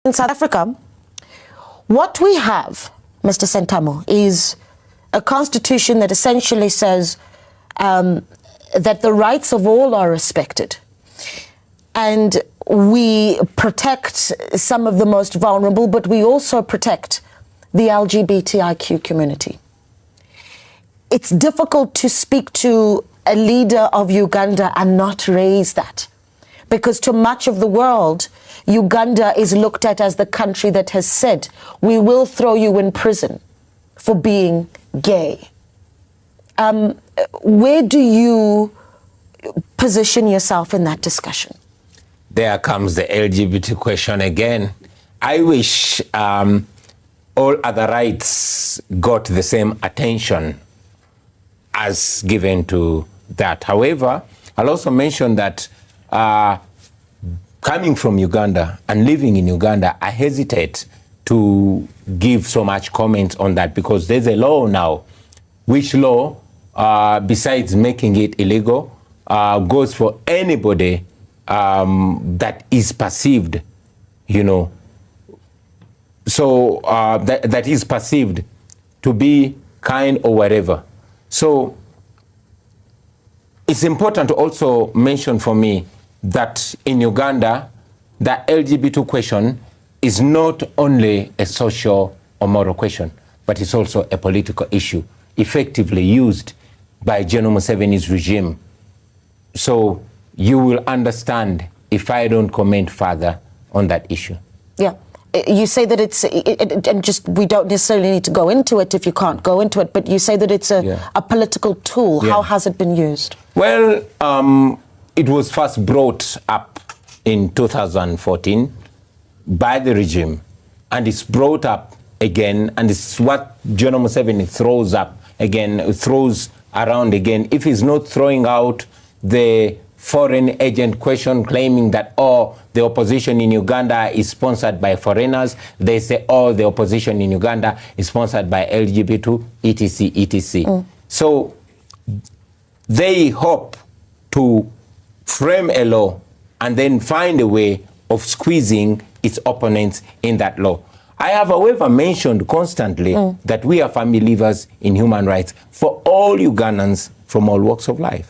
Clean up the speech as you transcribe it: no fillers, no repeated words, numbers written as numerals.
In South Africa, what we have, Mr. Sentamu, is a constitution that essentially says that the rights of all are respected. And we protect some of the most vulnerable, but we also protect the LGBTIQ community. It's difficult to speak to a leader of Uganda and not raise that, because to much of the world, Uganda is looked at as the country that has said, we will throw you in prison for being gay. Where do you position yourself in that discussion? There comes the LGBT question again. I wish all other rights got the same attention as given to that. However, I'll also mention that coming from Uganda and living in Uganda, I hesitate to give so much comment on that, because there's a law now, which law, besides making it illegal, goes for anybody that is perceived, you know, so that is perceived to be kind or whatever. So it's important to also mention for me that in Uganda, the LGBT question is not only a social or moral question, but it's also a political issue, effectively used by General Museveni's regime. So you will understand if I don't comment further on that issue. Yeah. You say that it's, and just, we don't necessarily need to go into it if you can't go into it, but you say that it's a political tool. Yeah. How has it been used? Well, it was first brought up in 2014 by the regime, and it's brought up again, and it's what General Museveni throws up again, throws around again. If he's not throwing out the foreign agent question, claiming that, oh, the opposition in Uganda is sponsored by foreigners. They say, oh, the opposition in Uganda is sponsored by LGBT, etc., etc. So they hope to frame a law and then find a way of squeezing its opponents in that law. I have, however, mentioned constantly that we are firm believers in human rights for all Ugandans from all walks of life.